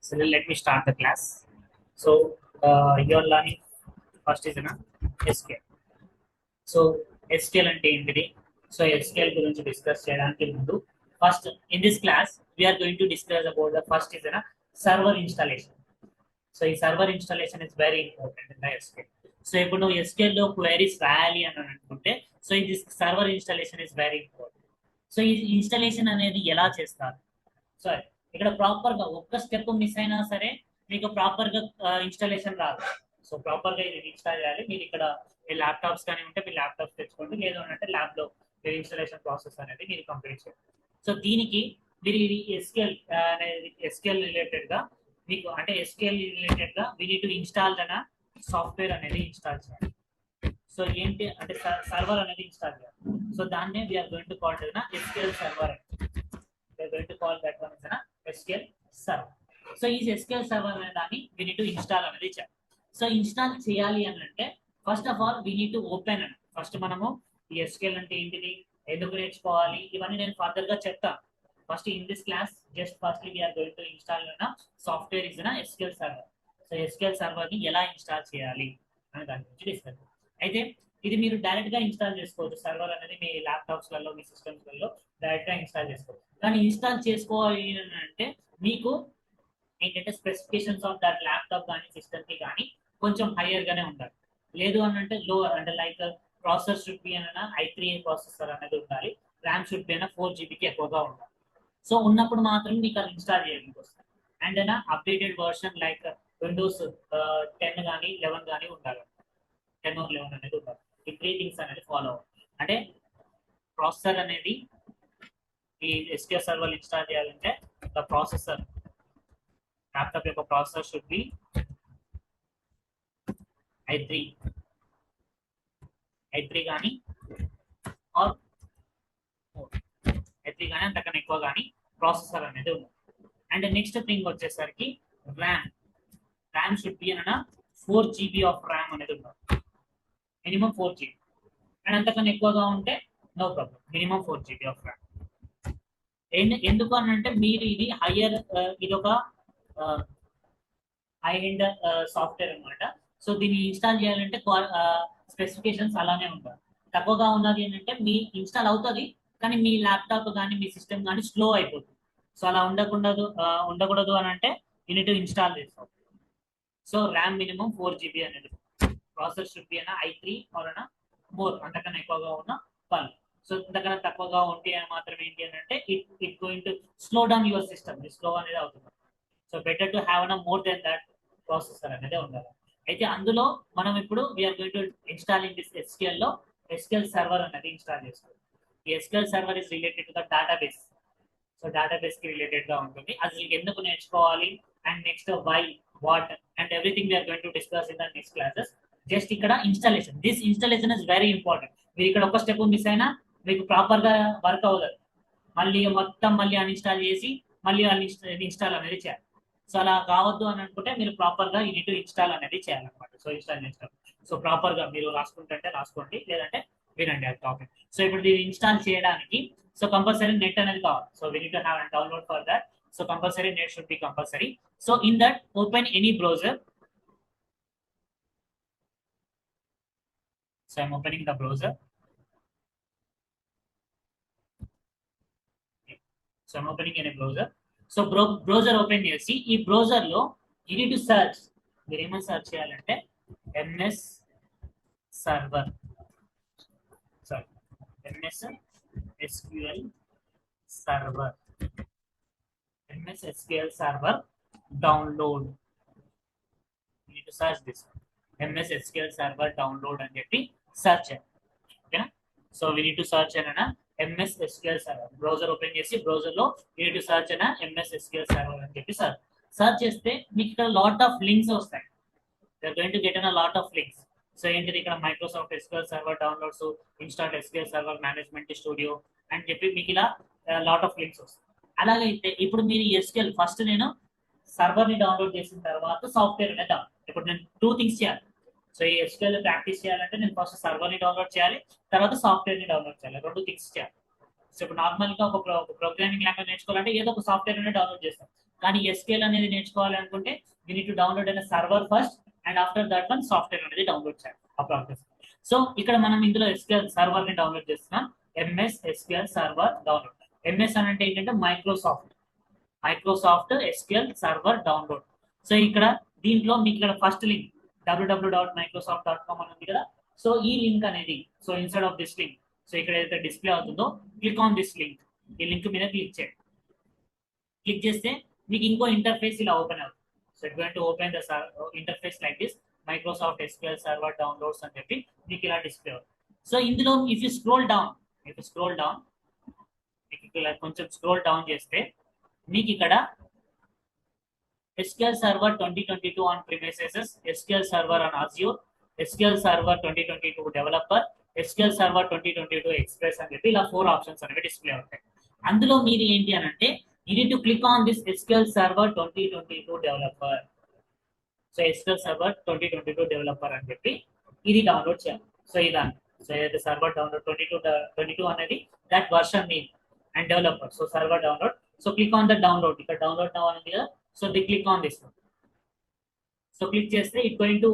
So let me start the class. So you're learning first is an SQL. So SQL అంటే ఏంటిది? So SQL గురించి discuss చేయడానికి ముందు first in this class we are going to discuss about the first is an server installation. So ఈ server installation is very important in SQL. So ఇప్పుడు నువ్వు SQL లో queries రాయాలి అని అనుకుంటే సో ఇది server installation is very important. So ఈ installation అనేది ఎలా చేస్తారు? సో ఇక్కడ ప్రాపర్ గా ఒక్క స్టెప్ మిస్ అయినా సరే మీకు ప్రాపర్ గా ఇన్స్టాలేషన్ రాదు. సో ప్రాపర్ గా ఇది ఇన్స్టాల్ చేయాలి. మీరు ఇక్కడ మీ ల్యాప్టాప్స్ కానీ ఉంటే మీ ల్యాప్టాప్స్ తెచ్చుకోండి, లేదు అంటే ల్యాబ్ లో మీరు ఇన్స్టాలేషన్ ప్రాసెస్ అనేది మీరు కంప్లీట్ చేయాలి. సో దీనికి మీరు ఇది ఎస్క్యూఎల్ రిలేటెడ్ గా మీకు అంటే ఎస్క్యూఎల్ రిలేటెడ్ గా వీ నీడ్ టు ఇన్స్టాల్ అన్న సాఫ్ట్వేర్ అనేది ఇన్స్టాల్ చేయాలి. సో ఏంటి అంటే సర్వర్ అనేది ఇన్స్టాల్ చేయాలి. సో దాన్నే we're going to call SQL server. We're going to call that one is SQL server. So ఈ SQL server అనే దాన్ని we need to install అనేది చేయాలి. సో ఇన్స్టాల్ చేయాలి అని అంటే first of all we need to open అని first మనము ఈ SQL అంటే ఏంటిది, ఎందుకు నేర్చుకోవాలి, ఇవన్నీ నేను ఫర్దర్ గా చెప్తాను. First in this class just firstly we are going to install అన్న software is SQL server. So SQL server ని ఎలా ఇన్స్టాల్ చేయాలి అనే దాని గురించి డిస్కస్. అయితే ఇది మీరు డైరెక్ట్ గా ఇన్స్టాల్ చేసుకోవచ్చు. సర్వర్ అనేది మీ ల్యాప్టాప్స్ లలో మీ సిస్టమ్స్ లలో డైరెక్ట్ గా ఇన్స్టాల్ చేసుకోవచ్చు. కానీ ఇన్స్టాల్ చేసుకోవాలి అంటే మీకు ఏంటంటే స్పెసిఫికేషన్స్ ఆఫ్ దట్ ల్యాప్టాప్ కానీ సిస్టమ్ కి కానీ కొంచెం హైయర్ గానే ఉండాలి. లేదు అని అంటే లోవర్ అంటే లైక్ ప్రాసెసర్ షుడ్ బి అన్న i3 ప్రాసెసర్ అనేది ఉండాలి. ర్యామ్ షుడ్ బి అన్న 4 GB కి ఎక్కువగా ఉండాలి. సో ఉన్నప్పుడు మాత్రం మీకు అది ఇన్స్టాల్ చేయడానికి వస్తుంది. అండ్ అన్న అప్డేటెడ్ వర్షన్ లైక్ విండోస్ 10 కానీ 11 కానీ ఉండాలి. 10 or 11 అనేది ఉండాలి. ఈ 3 థింగ్స్ అనేది ఫాలో అవ్వాలి. అంటే ప్రాసెసర్ అనేది ఈ SQL సర్వర్ ఇన్స్టాల్ చేయాలంటే ద ప్రాసెసర్ ల్యాప్టాప్ యొక్క ప్రాసెసర్ షుడ్ బి i3 కానీ ఆర్ i3 కానీ అంతకన్నా ఎక్కువ కానీ ప్రాసెసర్ అనేది ఉంది. అండ్ నెక్స్ట్ థింగ్ వచ్చేసరికి ర్యామ్ షుడ్ బి అన్న 4 GB ఆఫ్ ర్యామ్ అనేది ఉండాలి. మినిమం 4 GB అండ్ అంతకన్నా ఎక్కువగా ఉంటే no problem, minimum 4 GB of RAM. ఎందుకు అని అంటే మీరు ఇది హయ్యర్ ఇది ఒక హై ఎండ్ సాఫ్ట్వేర్ అనమాట. సో దీన్ని ఇన్స్టాల్ చేయాలంటే స్పెసిఫికేషన్స్ అలానే ఉంటాయి. తక్కువగా ఉన్నది ఏంటంటే మీ ఇన్స్టాల్ అవుతుంది కానీ మీ ల్యాప్టాప్ కానీ మీ సిస్టమ్ కానీ స్లో అయిపోతుంది. సో అలా ఉండకూడదు అని అంటే యూనిట్ ఇన్స్టాల్ చేసుకోవాలి. సో ర్యామ్ మినిమం 4 GB అనేది, ప్రాసెసర్ షుడ్ బి అన్న i3 ఆర్ అన్న మోర్, అంతకన్నా ఎక్కువగా ఉన్న పని. సో ఇంతకన్నా తక్కువగా ఉంటే మాత్రం ఏంటి అని అంటే it going to slow down your system, slow అనేది అవుతుంది. So better to have an more than that processor అనేది ఉండాలి. అయితే అందులో మనం ఇప్పుడు we're going to install in this SQL లో SQL సర్వర్ అనేది ఇన్స్టాల్ చేసుకోవాలి. ఈ SQL server is related to the database. So database కి రిలేటెడ్ గా ఉంటుంది. అది ఎందుకు నేర్చుకోవాలి and next why what and everything we're going to discuss in the next classes. Just ఇక్కడ installation, this installation is very important. మీరు ఇక్కడ ఒక స్టెప్ మిస్ అయినా మీకు ప్రాపర్ గా వర్క్ అవ్వదు. మళ్ళీ మొత్తం మళ్ళీ అన్ఇన్స్టాల్ చేసి మళ్ళీ ఇన్స్టాల్ అనేది చేయాలి. సో అలా కావద్దు అని అనుకుంటే మీరు ప్రాపర్ గా యూనిట్ ఇన్స్టాల్ అనేది చేయాలన్నమాట. సో ఇన్స్టాల్ చేస్తాం. సో ప్రాపర్ గా మీరు రాసుకుంటే రాసుకోండి, లేదంటే వినండి అది టాపిక్. సో ఇప్పుడు దీన్ని ఇన్స్టాల్ చేయడానికి సో కంపల్సరీ నెట్ అనేది కావాలి. So we need to have and download for that. So compulsory net should be compulsory. So in that open any browser. So I'm opening the browser. So I'm opening in a browser. So browser open చేసి ఈ browser లో you need to search. మీరు ఏమైనా search చేయాలంటే MS server, sorry MS SQL server, MS SQL server download. You need to search this MS SQL server download అని చెప్పి search చేయాలి. ఓకేనా? So we need to search అయినా MS SQL server. Browser open చేసి browser లో you need to search అయినా MS SQL server అని చెప్పి సెర్చ్ చేస్తే మీకు ఇక్కడ లాట్ ఆఫ్ లింక్స్ వస్తాయి. They are going to get an lot of links. So ఏంటిది ఇక్కడ Microsoft SQL server downloads, install SQL server management studio అని చెప్పి మీకు ఇలా లాట్ ఆఫ్ లింక్స్ వస్తాయి. అలాగైతే ఇప్పుడు మీరు SQL ఫస్ట్ నేను సర్వర్ ని డౌన్లోడ్ చేసిన తర్వాత సాఫ్ట్వేర్ అనేది డౌన్లోడ్. ఇప్పుడు నేను 2 థింగ్స్ చేయాలి. సో ఈ SQL ప్రాక్టీస్ చేయాలంటే నేను ఫస్ట్ సర్వర్ ని డౌన్లోడ్ చేయాలి, తర్వాత సాఫ్ట్వేర్ ని డౌన్లోడ్ చేయాలి. 2 థింగ్స్ చేయాలి. సో ఇప్పుడు నార్మల్ గా ఒక ప్రోగ్రామింగ్ లాంగ్వేజ్ నేర్చుకోవాలంటే ఏదో ఒక సాఫ్ట్వేర్ అనేది డౌన్లోడ్ చేస్తాం. కానీ SQL అనేది నేర్చుకోవాలి అనుకుంటే యూ నీడ్ టు డౌన్లోడ్ అయిన server first and after that one software అనేది డౌన్లోడ్ చేయాలి ఆ ప్రాసెస్. సో ఇక్కడ మనం ఇందులో SQL సర్వర్ ని డౌన్లోడ్ చేస్తున్నాం. MS SQL server download. MS అని అంటే ఏంటంటే Microsoft SQL server download. So ఇక్కడ దీంట్లో మీకు ఇక్కడ ఫస్ట్ లింక్ www.microsoft.com అని ఉంది కదా. సో ఈ లింక్ అనేది so instead of this link so ఇక్కడ ఏదైతే డిస్ప్లే అవుతుందో క్లిక్ ఆన్ దిస్ లింక్. ఈ లింక్ మీద క్లిక్ చేయండి. క్లిక్ చేస్తే మీకు ఇంకో ఇంటర్ఫేస్ ఇలా ఓపెన్ అవుతుంది. So it going to open the interface like this Microsoft SQL server downloads అని చెప్పి మీకు ఇలా డిస్ప్లే అవుతుంది. సో ఇందులో ఇఫ్ యూ స్క్రోల్ డౌన్ మీకు ఇలా కొంచెం స్క్రోల్ డౌన్ చేస్తే మీకు ఇక్కడ SQL Server 2022 on premises, SQL Server on Azure, SQL Server 2022 Developer, SQL Server 2022 Express అని చెప్పి ఇలా 4 ఆప్షన్స్ అనేవి డిస్ప్లే అవుతాయి. అందులో మీరు ఏంటి అని అంటే you need to click on this SQL Server 2022 Developer. So SQL Server 2022 Developer అని చెప్పి ఇది డౌన్లోడ్ చేయాలి. సో ఇదాన్ని సో ఏదైతే సర్వర్ డౌన్లోడ్ 22 అనేది that version name and developer. So server download. So click on the download. ఇక్కడ download now అని ఉంది కదా. So the click on this. So click చేస్తే it going to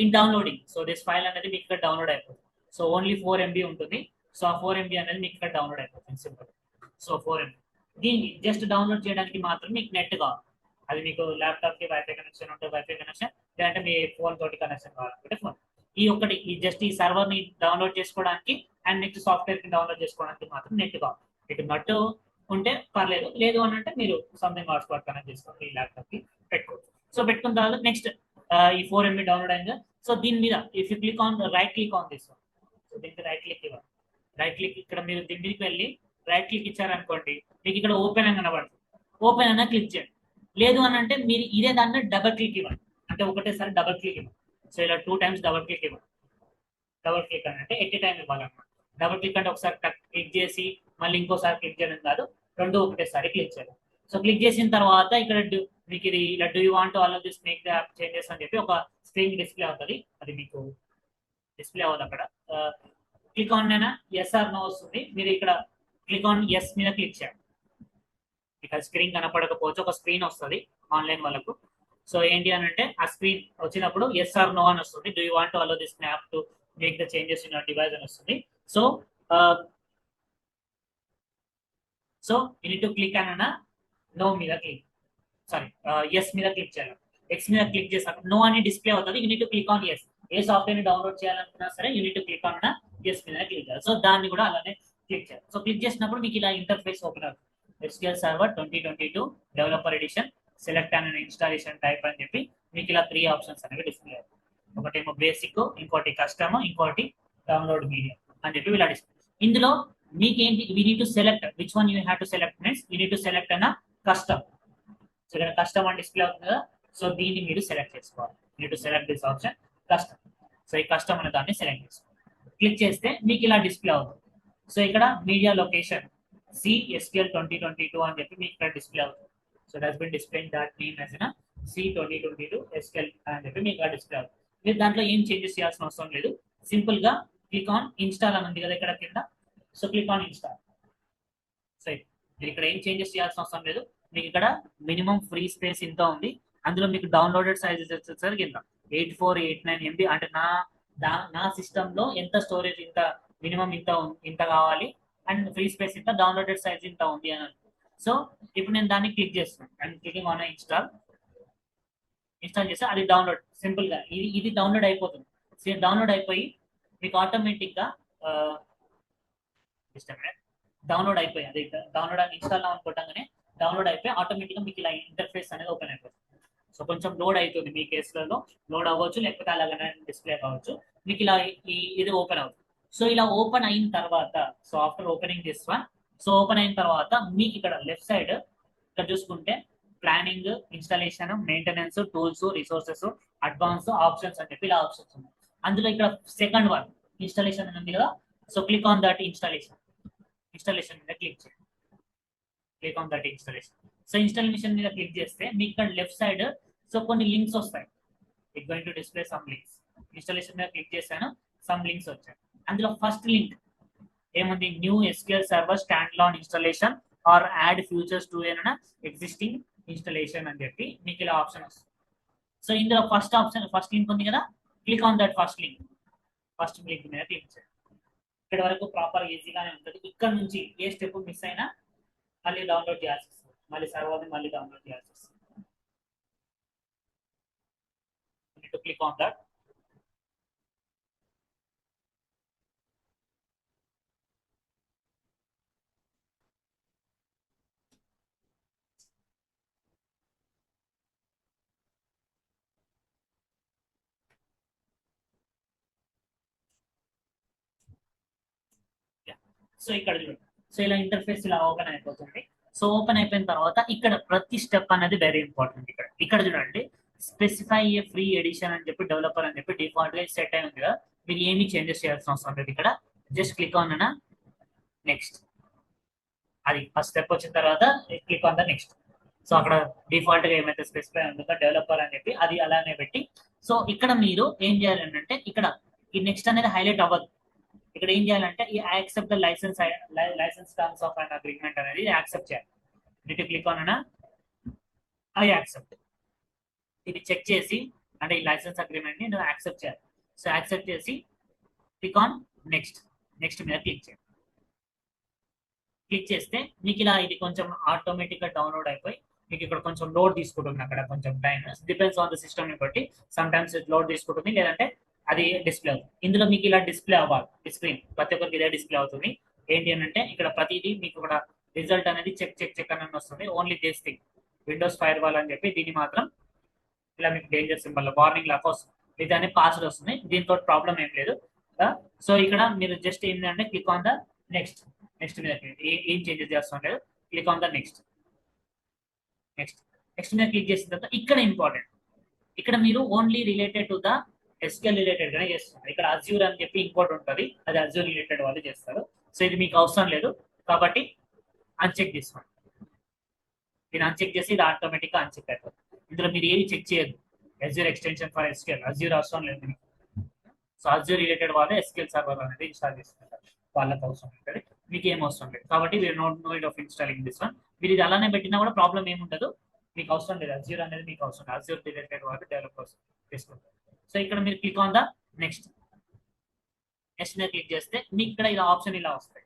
in downloading. So this file అనేది మీకు ఇక్కడ download అయిపోతుంది. So only 4 MB ఉంటుంది. సో ఆ 4 MB అనేది మీకు ఇక్కడ డౌన్లోడ్ అయిపోతుంది సింపుల్. సో 4 MB దీన్ని జస్ట్ డౌన్లోడ్ చేయడానికి మాత్రం మీకు నెట్ కావాలి. అది మీకు ల్యాప్టాప్ కి వైఫై కనెక్షన్ ఉంటే వైఫై కనెక్షన్, లేదంటే మీ ఫోన్ తోటి కనెక్షన్ కావాలంటే ఫోన్. ఈ జస్ట్ ఈ సర్వర్ ని డౌన్లోడ్ చేసుకోవడానికి అండ్ నెక్స్ట్ సాఫ్ట్వేర్ ని డౌన్లోడ్ చేసుకోవడానికి మాత్రం నెట్ కావాలి. మీకు నెట్ ఉంటే పర్లేదు, లేదు అని అంటే మీరు సంథింగ్ హాట్స్పాట్ కనెక్ట్ చేసుకోండి, ఈ ల్యాప్టాప్ కి పెట్టుకోవచ్చు. సో పెట్టుకున్న తర్వాత నెక్స్ట్ ఈ 4 MB డౌన్లోడ్ అయింది. సో దీని మీద if you click on right click on this. So దీనికి రైట్ క్లిక్ ఇవ్వాలి. రైట్ క్లిక్ ఇక్కడ మీరు దీని మీదకి వెళ్ళి రైట్ క్లిక్ ఇచ్చారనుకోండి, మీకు ఇక్కడ ఓపెన్ అని కనబడుతుంది. ఓపెన్ అన్న క్లిక్ చేయండి. లేదు అని అంటే మీరు ఇదే దాన్ని డబల్ క్లిక్ ఇవ్వండి. అంటే ఒకటేసారి డబల్ క్లిక్ ఇవ్వండి. సో ఇలా 2 times డబల్ క్లిక్ ఇవ్వండి. డబల్ క్లిక్ అంటే ఎట్ టైం ఇవ్వాలన్నమాట. డబల్ క్లిక్ అంటే ఒకసారి క్లిక్ చేసి మళ్ళీ ఇంకోసారి క్లిక్ చేయడం కాదు, రెండు ఒకటేసారి క్లిక్ చేయాలి. సో క్లిక్ చేసిన తర్వాత ఇక్కడ మీకు ఇది ఇలా do you want all of this make the app changes అని చెప్పి ఒక స్క్రీన్ డిస్ప్లే అవుతుంది. అది మీకు డిస్ప్లే అవ్వదు. అక్కడ క్లిక్ ఆన్ అయినా ఎస్ ఆర్ నో వస్తుంది. మీరు ఇక్కడ క్లిక్ ఆన్ ఎస్ మీద క్లిక్ చేయాలి. ఇక్కడ స్క్రీన్ కనపడకపోవచ్చు, ఒక స్క్రీన్ వస్తుంది ఆన్లైన్ వాళ్ళకు. సో ఏంటి అని అంటే ఆ స్క్రీన్ వచ్చినప్పుడు ఎస్ ఆర్ నో అని వస్తుంది. Do you want allow this app to make the changes in your device అని వస్తుంది. So you need to click అన్న నో మీద క్లిక్ ఎస్ మీద క్లిక్ చేయాలి. ఎక్స్ మీద క్లిక్ చేసాక నో అని డిస్ప్లే అవుతుంది. You need to click on yes. ఏ సాఫ్ట్వేర్ ని డౌన్లోడ్ చేయాలనుకున్నా సరే you need to click on yes మీద క్లిక్ చేయాలి. సో దాన్ని కూడా అలానే క్లిక్ చేయాలి. సో క్లిక్ చేసినప్పుడు మీకు ఇలా ఇంటర్ఫేస్ ఓపెన్ అవుతుంది. SQL Server 2022 developer edition, select and installation type అని చెప్పి మీకు ఇలా 3 ఆప్షన్స్ అనేవి డిస్ప్లే అవుతాయి. ఒకటేమో బేసిక్, ఇంకోటి కస్టమ్, ఇంకోటి డౌన్లోడ్ మీడియం అని చెప్పి ఇలా డిస్ప్లే. ఇందులో మీకేంటి we need to select which one you have to select means you need to select అన్న కస్టమ్. సో ఇక్కడ కస్టమ్ అని డిస్ప్లే అవుతుంది కదా. సో దీన్ని మీరు సెలెక్ట్ చేసుకోవాలి. You to select this option custom. So ఈ కస్టమ్ అనే దాన్ని సెలెక్ట్ చేసుకోవాలి. క్లిక్ చేస్తే మీకు ఇలా డిస్ప్లే అవుతుంది. సో ఇక్కడ మీడియా లొకేషన్ SQL 2022 అని చెప్పి మీకు ఇక్కడ డిస్ప్లే అవుతుంది. So that been displaying that name as C2022 SQL అని చెప్పి మీకు ఇక్కడ డిస్ప్లే అవుతుంది. మీరు దాంట్లో ఏం చేంజెస్ చేయాల్సిన అవసరం లేదు. సింపుల్ గా క్లిక్ ఆన్ ఇన్స్టాల్ అని ఉంది కదా ఇక్కడ కింద. So click on install. So మీరు ఇక్కడ ఏం చేంజెస్ చేయాల్సిన అవసరం లేదు. మీకు ఇక్కడ మినిమం ఫ్రీ స్పేస్ ఇంత ఉంది. అందులో మీకు డౌన్లోడెడ్ సైజెస్ వచ్చేసరికి కింద 8489 MB. అంటే నా సిస్టమ్ లో ఎంత స్టోరేజ్ ఇంత మినిమం ఇంత కావాలి అండ్ ఫ్రీ స్పేస్ ఇంత, డౌన్లోడెడ్ సైజ్ ఇంత ఉంది అని. సో ఇప్పుడు నేను దాన్ని క్లిక్ చేస్తున్నాను అండ్ క్లికింగ్ ఆన్ ఇన్స్టాల్ చేస్తే అది డౌన్లోడ్ సింపుల్ గా ఇది డౌన్లోడ్ అయిపోతుంది. డౌన్లోడ్ అయిపోయి మీకు ఆటోమేటిక్ గా డౌన్లోడ్ అయిపోయి అది డౌన్లోడ్ ఇన్స్టాల్ అనుకోవటంగానే డౌన్లోడ్ అయిపోయి ఆటోమేటిక్ గా మీకు ఇలా ఇంటర్ఫేస్ అనేది ఓపెన్ అయిపోతుంది. సో కొంచెం లోడ్ అవుతుంది, మీ కేసులలో లోడ్ అవ్వచ్చు, లేకపోతే అలాగనే డిస్ప్లే కావచ్చు. మీకు ఇలా ఇది ఓపెన్ అవుతుంది. సో ఇలా ఓపెన్ అయిన తర్వాత so after opening this one, so open అయిన తర్వాత మీకు ఇక్కడ లెఫ్ట్ సైడ్ ఇక్కడ చూసుకుంటే planning, installation, maintenance, tools, resources, advance, options అని చెప్పి ఇలా ఆప్షన్స్ ఉన్నాయి. అందులో ఇక్కడ సెకండ్ వన్ ఇన్స్టాలేషన్ ఉంది కదా. So click on that installation మీద క్లిక్ చేయండి. Click on that installation. So installation మీద క్లిక్ చేస్తే మీకు ఇక్కడ లెఫ్ట్ సైడ్ సో కొన్ని లింక్స్ వస్తాయి. It going to display some links. Installation మీద క్లిక్ చేశాను, సమ్ లింక్స్ వచ్చాయి. అందులో ఫస్ట్ లింక్ ఏముంది new SQL server standalone installation or add features to ఏమైనా ఎగ్జిస్టింగ్ ఇన్స్టాలేషన్ అని చెప్పి మీకు ఇలా ఆప్షన్ వస్తుంది. సో ఇందులో ఫస్ట్ ఆప్షన్ ఫస్ట్ లింక్ ఉంది కదా, click on that first link. First link మీద క్లిక్ చేయండి. ఇక్కడ వరకు ప్రాపర్ ఈజీగానే ఉంటుంది. ఇక్కడ నుంచి ఏ స్టెప్ మిస్ అయినా మళ్ళీ డౌన్లోడ్ చేయాల్సి వస్తుంది, మళ్ళీ సర్వర్ని మళ్ళీ డౌన్లోడ్ చేయాల్సి వస్తుంది. Click on that. సో ఇక్కడ చూడండి, సో ఇలా ఇంటర్ఫేస్ ఇలా ఓపెన్ అయిపోతుంది. సో ఓపెన్ అయిపోయిన తర్వాత ఇక్కడ ప్రతి స్టెప్ అనేది వెరీ ఇంపార్టెంట్. ఇక్కడ ఇక్కడ చూడండి, స్పెసిఫై ఏ ఫ్రీ ఎడిషన్ అని చెప్పి డెవలపర్ అని చెప్పి డిఫాల్ట్ గా సెట్ అయి ఉంది కదా, మీరు ఏమి చేంజెస్ చేయాల్సిన అవసరం లేదు. ఇక్కడ జస్ట్ క్లిక్ ఆన్ నెక్స్ట్. అది ఫస్ట్ స్టెప్ వచ్చిన తర్వాత click on the next. So అక్కడ డిఫాల్ట్ గా ఏమైతే స్పెసిఫై ఉంటుందో డెవలపర్ అని చెప్పి అది అలానే పెట్టి, సో ఇక్కడ మీరు ఏం చేయాలి అంటే ఇక్కడ ఈ నెక్స్ట్ అనేది హైలైట్ అవ్వదు. ఇక్కడ ఏం చేయాలంటే ఈ accept the license terms of and agreement అనేది యాక్సెప్ట్ చేయాలి. ఇటు క్లిక్ ఆన్ ఐ యాక్సెప్ట్. ఇది చెక్ చేసి అంటే ఈ లైసెన్స్ అగ్రిమెంట్ ని నువ్వు యాక్సెప్ట్ చేయాలి. సో యాక్సెప్ట్ చేసి క్లిక్ ఆన్ నెక్స్ట్. నెక్స్ట్ మీద క్లిక్ చేయండి. క్లిక్ చేస్తే మీకు ఇలా ఇది కొంచెం ఆటోమేటిక్ గా డౌన్లోడ్ అయిపోయి మీకు ఇక్కడ కొంచెం లోడ్ తీసుకుంటుంది. అక్కడ కొంచెం time depends on the system ని బట్టి సమ్ టైమ్స్ లోడ్ తీసుకుంటుంది, లేదంటే అది డిస్ప్లే అవుతుంది. ఇందులో మీకు ఇలా డిస్ప్లే అవ్వాలి స్క్రీన్, ప్రతి ఒక్కరికి ఇదే డిస్ప్లే అవుతుంది. ఏంటి అని అంటే ఇక్కడ ప్రతిదీ మీకు ఇక్కడ రిజల్ట్ అనేది చెక్ చెక్ చెక్ అని వస్తుంది. Only this thing Windows fire wall అని చెప్పి దీన్ని మాత్రం ఇలా మీకు డేంజర్ సింబల్ వార్నింగ్ లాగా వస్తుంది. ఇది అనేది పాస్వర్డ్ వస్తుంది, దీంతో ప్రాబ్లం ఏం లేదు. సో ఇక్కడ మీరు జస్ట్ ఏంటంటే click on the next. Next మీద ఏం చేంజెస్ చేస్తాం లేదు, click on the next. Next next మీద క్లిక్ చేసిన తర్వాత ఇక్కడ ఇంపార్టెంట్, ఇక్కడ మీరు only related to the SQL related గానే చేస్తున్నారు. ఇక్కడ అజ్యూర్ అని చెప్పి ఇంకోటి ఉంటుంది, అది అజ్యూర్ రిలేటెడ్ వాళ్ళు చేస్తారు. సో ఇది మీకు అవసరం లేదు కాబట్టి అన్చెక్ చేసుకోండి. దీన్ని అన్చెక్ చేసి ఇది ఆటోమేటిక్ గా అన్చెక్ అయిపోతుంది. ఇందులో మీరు ఏమి చెక్ చేయదు. Azure extension for SQL Azure అవసరం లేదు మీకు. సో అజ్యూర్ రిలేటెడ్ వాళ్ళు ఎస్క్యూఎల్ సర్వర్ అనేది ఇన్స్టాల్ చేసుకుంటారు, వాళ్ళకి అవసరం ఉంటుంది, మీకు ఏం అవసరం లేదు. కాబట్టి మీరు no it of installing this one. మీరు ఇది అలానే పెట్టినా కూడా ప్రాబ్లం ఏముండదు, మీకు అవసరం లేదు. అజ్యూర్ అనేది మీకు అవసరం లేదు, అజ్యూర్ రిలేటెడ్ వాళ్ళు డెవలపర్స్ తీసుకుంటారు. సో ఇక్కడ మీరు click on the next. Next మీద క్లిక్ చేస్తే మీకు ఇక్కడ ఇలా ఆప్షన్ ఇలా వస్తాయి.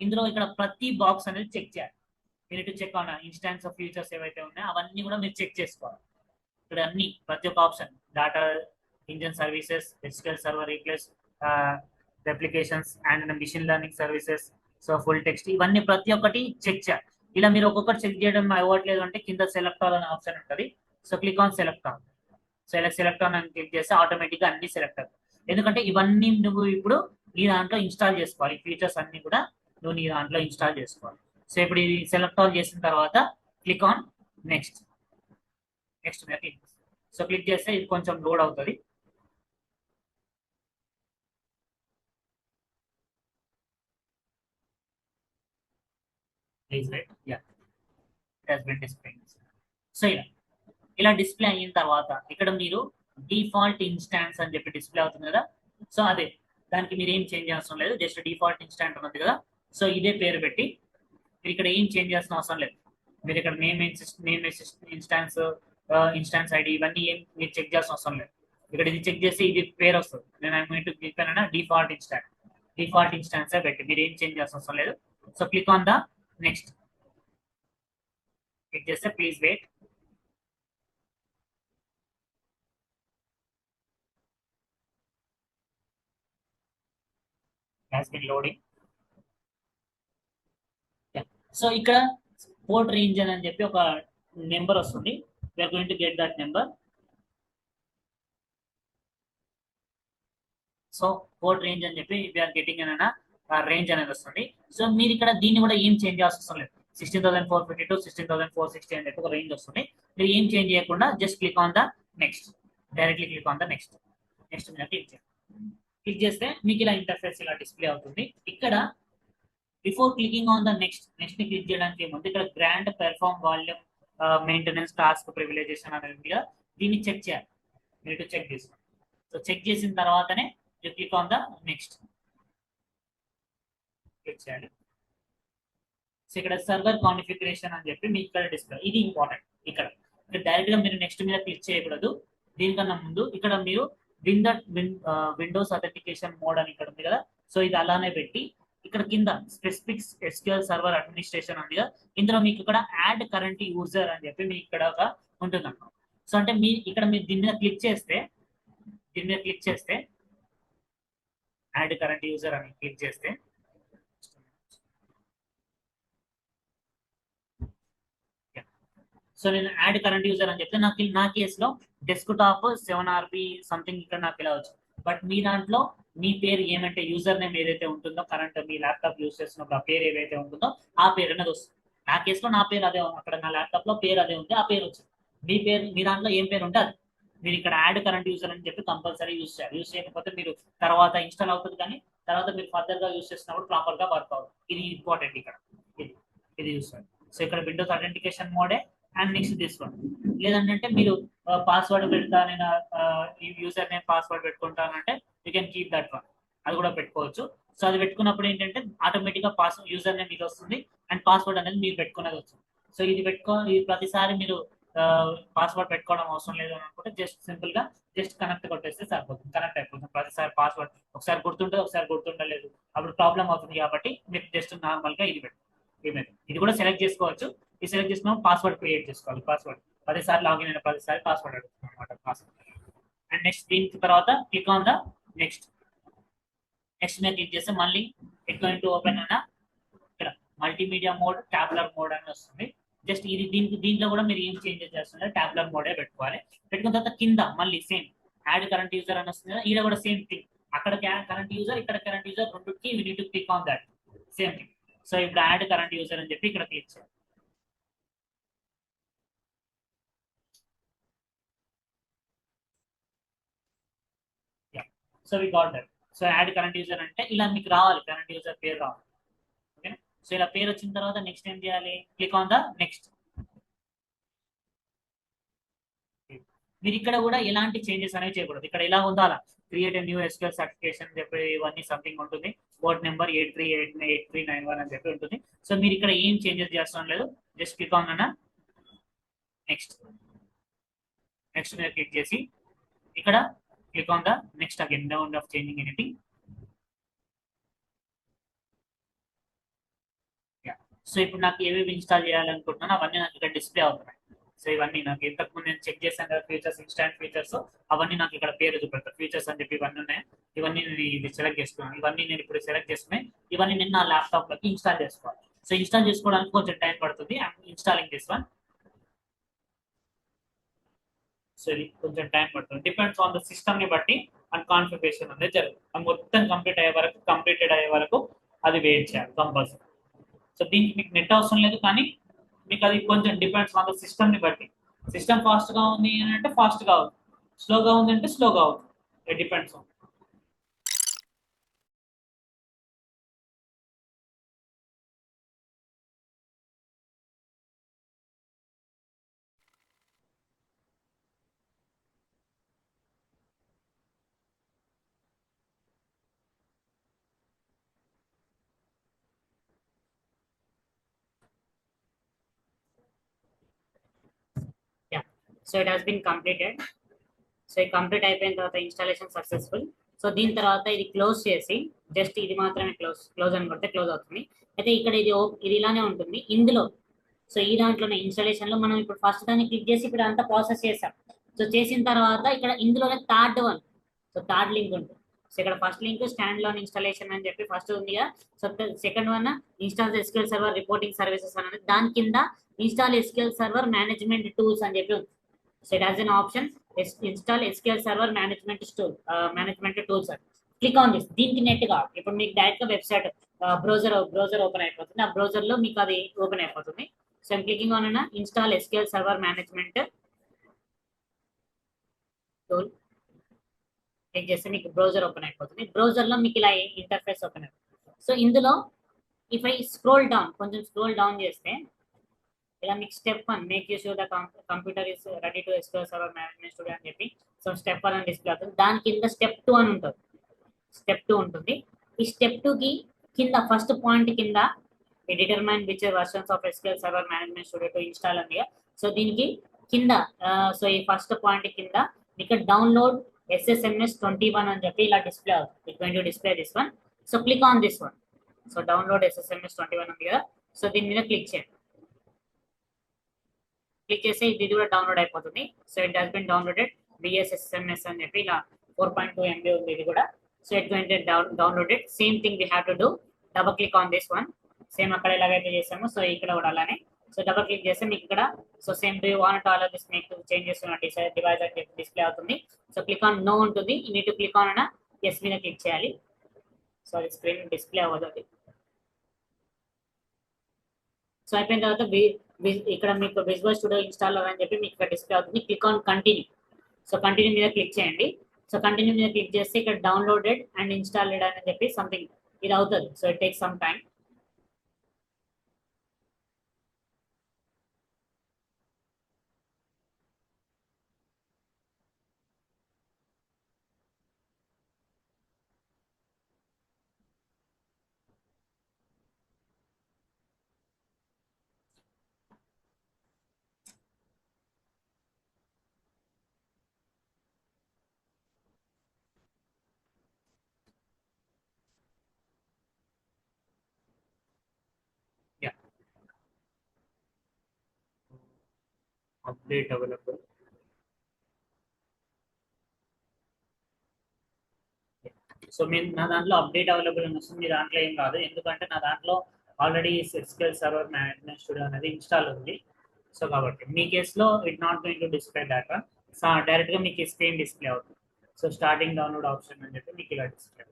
ఇందులో ఇక్కడ ప్రతి బాక్స్ అనేది చెక్ చేయాలి. మీరు check on instance of features ఏవైతే ఉన్నాయో అవన్నీ కూడా మీరు చెక్ చేసుకోవాలి. ఇక్కడ అన్ని ప్రతి ఒక్క option data engine services, SQL server replace applications and machine learning services, so full text, ఇవన్నీ ప్రతి ఒక్కటి చెక్ చేయాలి. ఇలా మీరు ఒక్కొక్కటి చెక్ చేయడం అవ్వట్లేదు అంటే కింద సెలెక్ట్ ఆల్ అనే ఆప్షన్ ఉంటుంది. So click on select all. Select on అని క్లిక్ చేస్తే ఆటోమేటిక్ గా అన్ని సెలెక్ట్ అవుతాయి. ఎందుకంటే ఇవన్నీ నువ్వు ఇప్పుడు నీ దాంట్లో ఇన్స్టాల్ చేసుకోవాలి. ఫీచర్స్ అన్ని కూడా నువ్వు నీ దాంట్లో ఇన్స్టాల్ చేసుకోవాలి. సో ఇప్పుడు ఇది సెలెక్ట్ ఆల్ చేసిన తర్వాత క్లిక్ ఆన్ నెక్స్ట్. నెక్స్ట్ మీద క్లిక్. సో క్లిక్ చేస్తే ఇది కొంచెం లోడ్ అవుతుంది. Please wait. Yeah, it has been displaying. So ఇలా డిస్ప్లే అయిన తర్వాత ఇక్కడ మీరు డిఫాల్ట్ ఇన్స్టాన్స్ అని చెప్పి డిస్ప్లే అవుతుంది కదా. సో అదే దానికి మీరు ఏం చేంజ్ చేయాల్సిన లేదు, జస్ట్ డిఫాల్ట్ ఇన్స్టాంట్ ఉంది కదా. సో ఇదే పేరు పెట్టి మీరు ఇక్కడ ఏం చేంజ్ చేయాల్సిన అవసరం లేదు. మీరు ఇక్కడ నేమ్ ఇన్స్టాన్స్, ఇన్స్టాన్స్ ఐడి ఇవన్నీ ఏం మీరు చెక్ చేయాల్సిన అవసరం లేదు. ఇక్కడ ఇది చెక్ చేసి ఇది పేరు వస్తుంది. నేను చెప్పానన్నా డిఫాల్ట్ ఇన్స్టాంట్, డిఫాల్ట్ ఇన్స్టాన్సే పెట్టి మీరు ఏం చేంజ్ చేయాల్సిన అవసరం లేదు. So click on the next. Click చేస్తే please wait. has been loading. So ఇక్కడ పోర్ట్ రీజన్ అని చెప్పి ఒక నెంబర్ వస్తుంది. We are going to get that number. So port range అని చెప్పి వీఆర్ గెటింగ్ అన్న రేంజ్ అనేది వస్తుంది. సో మీరు ఇక్కడ దీన్ని కూడా ఏం చేంజ్ చేయాల్సి వస్తుంది లేదు. 16,450 to 16,460 అని చెప్పి ఒక రేంజ్ వస్తుంది. మీరు ఏం చేంజ్ చేయకుండా just click on the next. Directly click on the next. Next మీద క్లిక్ చేయండి. క్లిక్ చేస్తే మీకు ఇలా ఇంటర్ఫేస్ ఇలా డిస్ప్లే అవుతుంది. ఇక్కడ before clicking on the next, next ని క్లిక్ చేయడానికి ముందు ఇక్కడ grand perform volume maintenance task privilegization అనేది దీన్ని చెక్ చేయాలి. మీరు చెక్ చేసుకోండి. సో చెక్ చేసిన తర్వాతనే you click on the next. Click చేయాలి. సో ఇక్కడ సర్వర్ కాన్ఫిగరేషన్ అని చెప్పి మీకు ఇక్కడ డిస్ప్లే, ఇది ఇంపార్టెంట్. ఇక్కడ డైరెక్ట్ గా మీరు నెక్స్ట్ మీద క్లిక్ చేయకూడదు. దీనికన్నా ముందు ఇక్కడ మీరు విండోస్ అథెంటికేషన్ మోడ్ అని ఇక్కడ ఉంది కదా, సో ఇది అలానే పెట్టి ఇక్కడ కింద స్పెసిఫిక్ ఎస్క్యూఎల్ సర్వర్ అడ్మినిస్ట్రేషన్ ఉంది కదా, ఇందులో మీకు ఇక్కడ యాడ్ కరెంట్ యూజర్ అని చెప్పి మీకు ఇక్కడ ఒక ఉంటుంది అన్నమాట. సో అంటే మీ ఇక్కడ మీరు దీని మీద క్లిక్ చేస్తే యాడ్ కరెంట్ యూజర్ అని క్లిక్ చేస్తే సో నేను యాడ్ కరెంట్ యూజర్ అని చెప్తే నా కేసులో డెస్క్ టాప్ 7 RP సంథింగ్ ఇక్కడ నాకు ఇలా వచ్చింది. బట్ మీ దాంట్లో మీ పేరు ఏమంటే యూజర్ నేమ్ ఏదైతే ఉంటుందో కరెంట్ మీ ల్యాప్టాప్ యూజ్ చేస్తున్నప్పుడు ఆ పేరు ఏదైతే ఉంటుందో ఆ పేరు అనేది వస్తుంది. నా కేసులో నా పేరు అదే, అక్కడ నా ల్యాప్టాప్ లో పేరు అదే ఉంది, ఆ పేరు వచ్చింది. మీ దాంట్లో ఏం పేరు ఉంటే అది మీరు ఇక్కడ యాడ్ కరెంట్ యూజర్ అని చెప్పి కంపల్సరీ యూజ్ చేయాలి. యూజ్ చేయకపోతే మీరు తర్వాత ఇన్స్టాల్ అవుతుంది, కానీ తర్వాత మీరు ఫర్దర్ గా యూజ్ చేసినప్పుడు ప్రాపర్ గా వర్క్ అవుతుంది. ఇది ఇంపార్టెంట్ ఇక్కడ, ఇది యూజ్ చేయాలి. సో ఇక్కడ విండోస్ అథెంటికేషన్ మోడే అండ్ నెక్స్ట్ తీసుకోండి. లేదంటే మీరు పాస్వర్డ్ పెడతా, నేను ఈ యూజర్ నేమ్ పాస్వర్డ్ పెట్టుకుంటానంటే you can keep that one, అది కూడా పెట్టుకోవచ్చు. సో అది పెట్టుకున్నప్పుడు ఏంటంటే ఆటోమేటిక్ గా యూజర్ నేమ్ ఇది వస్తుంది అండ్ పాస్వర్డ్ అనేది మీరు పెట్టుకునేది వస్తుంది. సో ఇది ప్రతిసారి మీరు పాస్వర్డ్ పెట్టుకోవడం అవసరం లేదు అని అనుకుంటే జస్ట్ సింపుల్ గా జస్ట్ కనెక్ట్ కొట్టేస్తే సరిపోతుంది, కనెక్ట్ అయిపోతుంది. ప్రతిసారి పాస్వర్డ్ ఒకసారి గుర్తుంటే ఒకసారి గుర్తుండలేదు, అప్పుడు ప్రాబ్లం అవుతుంది. కాబట్టి మీరు జస్ట్ నార్మల్ గా ఇది ఇది కూడా సెలెక్ట్ చేసుకోవచ్చు. ఇది సెలెక్ట్ చేసుకున్నాం పాస్వర్డ్ క్రియేట్ చేసుకోవాలి. పాస్వర్డ్ 10 సార్లు లాగిన్ అయిన 10 సార్లు పాస్వర్డ్ అడుగుతుంది అనమాట పాస్వర్డ్. అండ్ నెక్స్ట్ దీని తర్వాత క్లిక్ ఆన్ ద నెక్స్ట్ మీద క్లిక్ చేస్తే మళ్ళీ ఇట్ గోయింగ్ టు ఓపెన్ అన్న ఇక్కడ మల్టీమీడియా మోడ్, టాబ్లర్ మోడ్ అని వస్తుంది. జస్ట్ ఇది దీంట్లో కూడా మీరు ఏం చేంజెస్ చేస్తున్నారు, టాబ్లర్ మోడే పెట్టుకోవాలి. పెట్టుకున్న తర్వాత కింద మళ్ళీ సేమ్ యాడ్ కరెంట్ యూజర్ అని వస్తుంది. ఈడ కూడా సేమ్ థింగ్, అక్కడ కరెంట్ యూజర్ ఇక్కడ కరెంట్ యూజర్ రెండుకి we need to click on that same thing. So ఇప్పుడు యాడ్ కరెంట్ యూజర్ అని చెప్పి ఇక్కడ క్లిక్ చేయాలి. So we got that. So add current user అంటే ఇలా మీకు రావాలి, కరెంట్ యూజర్ పేరు రావాలి. ఓకే, సో ఇలా పేరు వచ్చిన తర్వాత నెక్స్ట్ ఏం చేయాలి, క్లిక్ ఆన్ ద నెక్స్ట్. మీరు ఇక్కడ కూడా ఎలాంటి చేంజెస్ అనేవి చేయకూడదు. ఇక్కడ ఎలా ఉండాలా, క్రియేట్ న్యూ ఎస్క్యూఎల్ సర్టిఫికేషన్ చెప్పి ఇవన్నీ సంథింగ్ ఉంటుంది. పోర్ట్ నెంబర్ 83888391 అని చెప్పి ఉంటుంది. సో మీరు ఇక్కడ ఏం చేంజెస్ చేస్తాం లేదు, జస్ట్ క్లిక్ ఆన్ అన్న నెక్స్ట్ మీద క్లిక్ చేసి ఇక్కడ click on the next again, no end of changing anything. Yeah, so ఇప్పుడు నాకు ఏవేవి ఇన్స్టాల్ చేయాలనుకుంటున్నాను అవన్నీ నాకు ఇక్కడ డిస్ప్లే అవుతున్నాయి. సో ఇవన్నీ నాకు ఇంతకుముందు నేను చెక్ చేశాను కదా ఫీచర్స్, ఇన్స్టాంట్ ఫీచర్స్, అవన్నీ నాకు ఇక్కడ పేరు చూపెడతారు. ఫీచర్స్ అని చెప్పి ఇవన్నీ ఉన్నాయి, ఇవన్నీ నేను ఇది సెలెక్ట్ చేసుకున్నాను. ఇవన్నీ నేను ఇప్పుడు సెలెక్ట్ చేసుకుని ఇవన్నీ నేను నా ల్యాప్టాప్ లోకి ఇన్స్టాల్ చేసుకోవాలి. సో ఇన్స్టాల్ చేసుకోవడానికి కొంచెం టైం పడుతుంది. Installing this one. సో ఇది కొంచెం టైం పడుతుంది, డిపెండ్స్ ఆన్ ద సిస్టమ్ ని బట్టి అండ్ కాన్ఫిగరేషన్ అనేది జరుగుతుంది. మొత్తం కంప్లీటెడ్ అయ్యే వరకు అది వెయిట్ చేయాలి కంపల్సరీ. సో దీనికి మీకు నెట్ అవసరం లేదు, కానీ మీకు అది కొంచెం డిపెండ్స్ ఆన్ ద సిస్టమ్ ని బట్టి. సిస్టమ్ ఫాస్ట్ గా ఉంది అని అంటే ఫాస్ట్ గా అవుతుంది, స్లోగా ఉంది అంటే స్లోగా అవుతుంది. It depends on. So it has been completed. So ఈ కంప్లీట్ అయిపోయిన తర్వాత ఇన్స్టాలేషన్ సక్సెస్ఫుల్. సో దీని తర్వాత ఇది క్లోజ్ చేసి జస్ట్ ఇది మాత్రమే క్లోజ్ అని కొడితే క్లోజ్ అవుతుంది. అయితే ఇక్కడ ఇది ఇలానే ఉంటుంది ఇందులో. సో ఈ దాంట్లోనే ఇన్స్టాలేషన్ లో మనం ఇప్పుడు ఫస్ట్ దాన్ని క్లిక్ చేసి ఇప్పుడు అంతా ప్రాసెస్ చేసాం. సో చేసిన తర్వాత ఇక్కడ ఇందులోనే third one, so third link ఉంటుంది. సో ఇక్కడ first link stand loan installation అని చెప్పి ఫస్ట్ ఉంది కదా. So second one install SQL server reporting services అనేది, దాని కింద install SQL server management tools అని చెప్పి ఉంది. So it has N option install SQL server management tools. Click on this. దీనికి నెట్ కావాలి. ఇప్పుడు మీకు డైరెక్ట్ గా వెబ్సైట్ బ్రౌజర్ ఓపెన్ అయిపోతుంది. ఆ బ్రౌజర్ లో మీకు అది ఓపెన్ అయిపోతుంది. So I'm clicking on install SQL server management tool. Click చేస్తే మీకు బ్రౌజర్ ఓపెన్ అయిపోతుంది. బ్రౌజర్ లో మీకు ఇలా ఇంటర్ఫేస్ ఓపెన్ అయిపోతుంది. సో ఇందులో ఇఫ్ ఐ స్క్రోల్ డౌన్, కొంచెం స్క్రోల్ డౌన్ చేస్తే ఇలా మీకు step 1 make use the computer is ready to SQL server management studio అని చెప్పి సో స్టెప్ 1 అని డిస్ప్లే అవుతుంది. దాని కింద స్టెప్ 2 అని ఉంటుంది. స్టెప్ 2 ఉంటుంది. ఈ స్టెప్ 2 కి కింద ఫస్ట్ పాయింట్ కింద ఈ determine which versions of SQL server management studio to install ఉంది. సో దీనికి కింద సో ఈ ఫస్ట్ పాయింట్ కింద ఇక్కడ డౌన్లోడ్ SSMS21 అని చెప్పి ఇలా డిస్ప్లే అవుతుంది. It going to display this one. So click on this one. So download SSMS21 ఉంది కదా, సో దీని మీద క్లిక్ చేయండి. క్లిక్ చేస్తే ఇది కూడా డౌన్లోడ్ అయిపోతుంది. So it has been downloaded BSSMS అని చెప్పి ఇలా 4.2 MB ఉంది ఇది కూడా. So it going to downloaded. Same thing we have to do. Double click on this one. Same అక్కడ ఎలాగైతే చేసామో సో ఇక్కడ కూడా అలానే. సో డబుల్ క్లిక్ చేస్తే మీకు ఇక్కడ so same do you want all of this make changes device అని చెప్పి డిస్ప్లే అవుతుంది. సో క్లిక్ ఆన్ నో ఉంటుంది. You need to click on అన్న ఎస్ మీద క్లిక్ చేయాలి. సో అది స్క్రీన్ డిస్ప్లే అవ్వదు అది. సో అయిపోయిన తర్వాత ఇక్కడ మీకు విజువల్ స్టూడియో ఇన్స్టాల్ అని చెప్పి మీకు ఇక్కడ డిస్ప్లే అవుతుంది. Click on continue. So continue మీద క్లిక్ చేయండి. సో కంటిన్యూ మీద క్లిక్ చేస్తే ఇక్కడ డౌన్లోడెడ్ అండ్ ఇన్స్టాల్డ్ అని చెప్పి సంథింగ్ ఇది అవుతుంది. So it takes some time. Update available. So మేము నా దాంట్లో అప్డేట్ అవైలబుల్ అని వస్తుంది. మీ దాంట్లో ఏం కాదు, ఎందుకంటే నా దాంట్లో already SQL server management studio అనేది ఇన్స్టాల్ ఉంది. సో కాబట్టి మీ కేసులో it not going to display that one. So డైరెక్ట్గా మీకు స్క్రీన్ డిస్ప్లే అవుతుంది. సో స్టార్టింగ్ డౌన్లోడ్ ఆప్షన్ అని చెప్పి మీకు ఇలా display.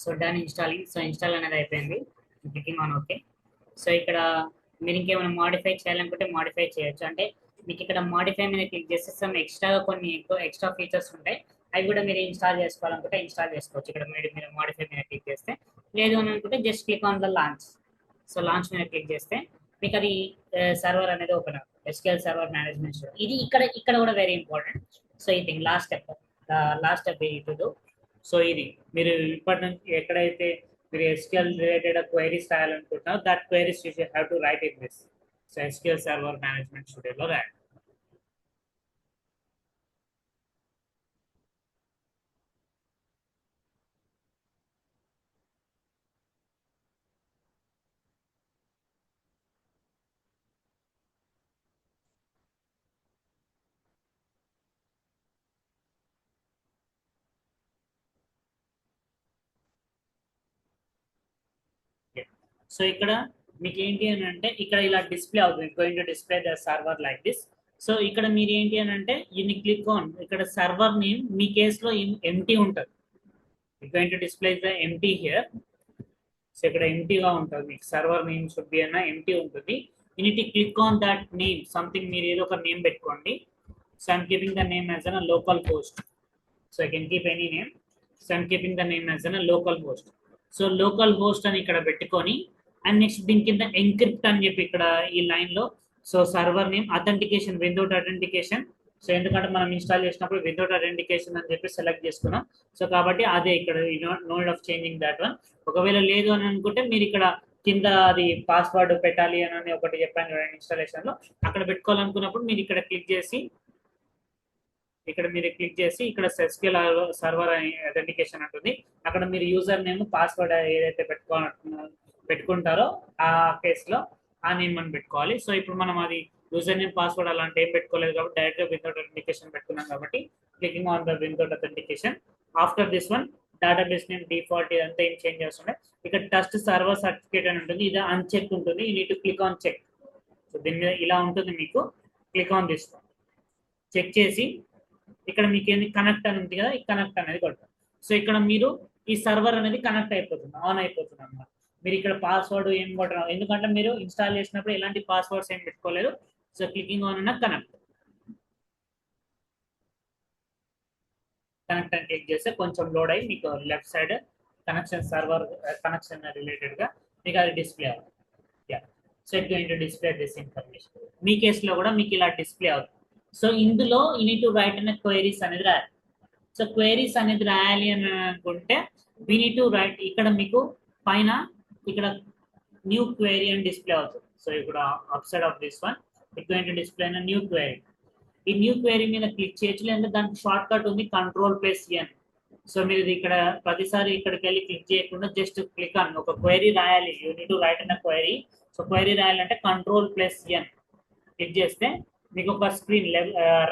So done installing. So install అనేది అయిపోయింది. Clicking on okay. సో ఇక్కడ మీరు ఇంకేమైనా మాడిఫై చేయాలనుకుంటే మాడిఫై చేయొచ్చు. అంటే మీకు ఇక్కడ మాడిఫై మీద క్లిక్ చేస్తే సమ్ ఎక్స్ట్రాగా కొన్ని ఎక్స్ట్రా ఫీచర్స్ ఉంటాయి, అవి కూడా మీరు ఇన్స్టాల్ చేసుకోవాలనుకుంటే ఇన్స్టాల్ చేసుకోవచ్చు. ఇక్కడ మీరు మాడిఫై మీద క్లిక్ చేస్తే, లేదు అని అనుకుంటే just click on the launch. So launch మీద క్లిక్ చేస్తే మీకు అది సర్వర్ అనేది ఓపెన్ అవుతుంది. SQL server management store. ఇది ఇక్కడ కూడా వెరీ ఇంపార్టెంట్. సో ఈ thing last step to do. So ఇది మీరు ఇప్పటి నుంచి ఎక్కడైతే మీరు ఎస్క్యూఎల్ రిలేటెడ్ క్వైరీస్ రాయాలనుకుంటున్నారో that queries you have to write in this. So SQL server management స్టూడియోలో రాయండి. సో ఇక్కడ మీకు ఏంటి అని అంటే ఇక్కడ ఇలా డిస్ప్లే అవుతుంది, going to display the server like this. So ఇక్కడ మీరు ఏంటి అని అంటే యూని క్లిక్ ఆన్ ఇక్కడ సర్వర్ నేమ్ మీ కేసులో ఎంటీ ఉంటుంది. Going to display the empty here. So ఇక్కడ ఎంటీగా ఉంటుంది, మీకు సర్వర్ నేమ్ షుడ్ బి అన్న ఎంటీ ఉంటుంది. You need to click on that name something, మీరు ఏదో ఒక నేమ్ పెట్టుకోండి. So I'm keeping the name as an local host. So I can keep any name. So I'm keeping the name as an local host. So local host అని ఇక్కడ పెట్టుకొని and next దీని కింద encrypt అని చెప్పి ఇక్కడ ఈ లైన్ లో so server name authentication without authentication. So ఎందుకంటే మనం ఇన్స్టాల్ చేసినప్పుడు వితౌట్ అథెంటికేషన్ అని చెప్పి సెలెక్ట్ చేసుకున్నాం. సో కాబట్టి అదే ఇక్కడ no need of changing that one. ఒకవేళ లేదు అని అనుకుంటే మీరు ఇక్కడ కింద అది పాస్వర్డ్ పెట్టాలి అని ఒకటి చెప్పాను చూడండి ఇన్స్టాలేషన్ లో, అక్కడ పెట్టుకోవాలనుకున్నప్పుడు మీరు ఇక్కడ క్లిక్ చేసి ఇక్కడ SQL సర్వర్ అథెంటికేషన్ ఉంటుంది. అక్కడ మీరు యూజర్ నేమ్ పాస్వర్డ్ ఏదైతే పెట్టుకుంటారో ఆ కేసులో ఆ నేమ్ అని పెట్టుకోవాలి. సో ఇప్పుడు మనం అది యూజర్ నేమ్ పాస్వర్డ్ అలాంటి ఏం పెట్టుకోలేదు కాబట్టి డైరెక్ట్ గా వితౌట్ అథెంటికేషన్ పెట్టుకున్నాం కాబట్టి clicking on the without authentication. After this one database name default ఇదంతా ఏం చేంజ్ చేస్తుండే. ఇక్కడ టెస్ట్ సర్వర్ సర్టిఫికేట్ అని ఉంటుంది, ఇది అన్చెక్ ఉంటుంది. You need to click on check. So దీని మీద ఇలా ఉంటుంది, మీకు click on this one. Check చేసి ఇక్కడ మీకు ఏంది కనెక్ట్ అని ఉంది కదా, ఈ కనెక్ట్ అనేది కొడతారు. సో ఇక్కడ మీరు ఈ సర్వర్ అనేది కనెక్ట్ అయిపోతుంది, ఆన్ అయిపోతుంది అన్నమాట. మీరు ఇక్కడ పాస్వర్డ్ ఏం కొట్టరు, ఎందుకంటే మీరు ఇన్స్టాల్ చేసినప్పుడు ఎలాంటి పాస్వర్డ్స్ ఏం పెట్టుకోలేదు. సో క్లికింగ్ ఆన్ అన్న కనెక్ట్ అని క్లిక్ చేస్తే కొంచెం లోడ్ అయ్యి మీకు left side connection server connection related గా మీకు అది డిస్ప్లే అవుతుంది. So it going to display this information. మీ కేసులో కూడా మీకు ఇలా డిస్ప్లే అవుతుంది. సో ఇందులో యూ నీడ్ టు రైట్ అనే క్వైరీస్ అనేది రాయాలి. సో క్వైరీస్ అనేది రాయాలి అని అనుకుంటే వీ నీడ్ టు రైట్. ఇక్కడ మీకు పైన ఇక్కడ న్యూ క్వైరీ అని డిస్ప్లే అవుతుంది. సో ఇక్కడ up side of this one it going to display అనే న్యూ క్వైరీ. ఈ న్యూ క్వైరీ మీద క్లిక్ చేయొచ్చు, లేదంటే దానికి షార్ట్ కట్ ఉంది Ctrl+N. సో మీరు ఇక్కడ ప్రతిసారి ఇక్కడికి వెళ్ళి క్లిక్ చేయకుండా జస్ట్ క్లిక్ ఆన్ ఒక క్వైరీ రాయాలి. యూ నీడ్ టు రైట్ అన్న క్వైరీ. సో క్వైరీ రాయాలంటే Ctrl+N క్లిక్ చేస్తే మీకు ఒక స్క్రీన్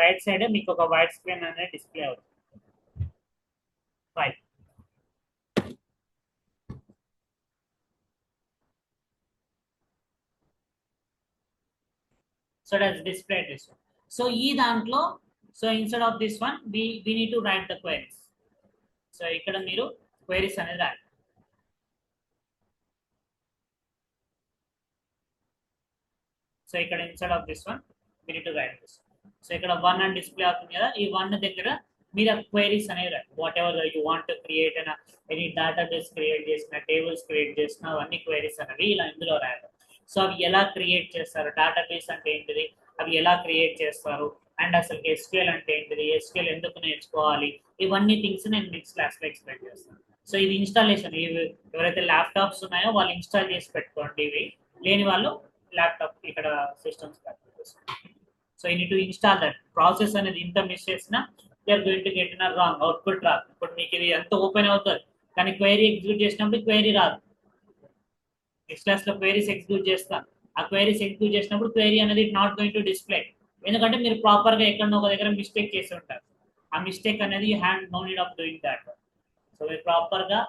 రైట్ సైడ్ మీకు ఒక వైట్ స్క్రీన్ అనేది డిస్ప్లే అవుతుంది. Fine. So that's display this one. So ఈ దాంట్లో so instead of this one we need to write the queries. So ఇక్కడ మీరు క్వైరీస్ అనేది రాయాలి. సో ఇక్కడ instead of this one we need to write this. So ఇక్కడ 1 అని display అవుతుంది కదా, ఈ 1 దగ్గర మీరు క్వైరీస్ అనేవి రాయాలి. What ever you want to create అయినా ఎనీ డేటాబేస్ క్రియేట్ చేసిన టేబుల్స్ క్రియేట్ చేసిన అవన్నీ క్వైరీస్ అనేవి ఇలా ఇందులో రాయాలి. సో అవి ఎలా క్రియేట్ చేస్తారు, డేటాబేస్ అంటే ఏంటిది, అవి ఎలా క్రియేట్ చేస్తారు, అండ్ అసలు SQL అంటే ఏంటిది, SQL ఎందుకు నేర్చుకోవాలి, ఇవన్నీ థింగ్స్ నేను నెక్స్ట్ క్లాస్లో ఎక్స్ప్లెయిన్ చేస్తాను. సో ఇది ఇన్స్టాలేషన్. ఇవి ఎవరైతే ల్యాప్టాప్స్ ఉన్నాయో వాళ్ళు ఇన్స్టాల్ చేసి పెట్టుకోండి, ఇవి లేని వాళ్ళు ల్యాప్టాప్ ఇక్కడ systems. So you need to install that. Process అనేది ఇంత మిస్ చేసినా you're going to get in wrong output రాదు. ఇప్పుడు మీకు ఇది ఎంత ఓపెన్ అవుతుంది కానీ క్వైరీ ఎగ్జిక్యూట్ చేసినప్పుడు క్వైరీ రాదు. నెక్స్ట్ క్లాస్ లో క్వైరీస్ ఎగ్జిక్యూట్ చేస్తాను, ఆ క్వైరీస్ ఎగ్జిక్యూట్ చేసినప్పుడు క్వైరీ అనేది నాట్ గోయింగ్ టు డిస్ప్లే. ఎందుకంటే మీరు ప్రాపర్ గా ఎక్కడో ఒక దగ్గర మిస్టేక్ చేసి ఉంటారు. ఆ మిస్టేక్ అనేది you have no need of doing that. So మీరు ప్రాపర్ గా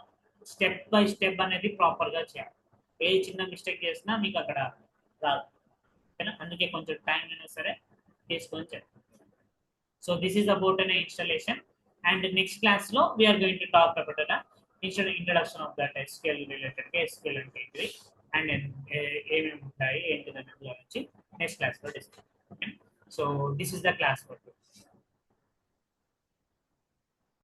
స్టెప్ బై స్టెప్ అనేది ప్రాపర్ గా చేయాలి. ఏ చిన్న మిస్టేక్ చేసినా మీకు అక్కడ రాదు. అందుకే కొంచెం టైం అయినా సరే తీసుకొని చేయాలి. So this is about an installation, and next class lo we are going to talk about introduction of that SQL related SQL అంటే ఏంటిది అండ్ ఏమేమి ఉంటాయి ఏంటిది అనే గురించి నెక్స్ట్ క్లాస్లో discuss. So this is the class for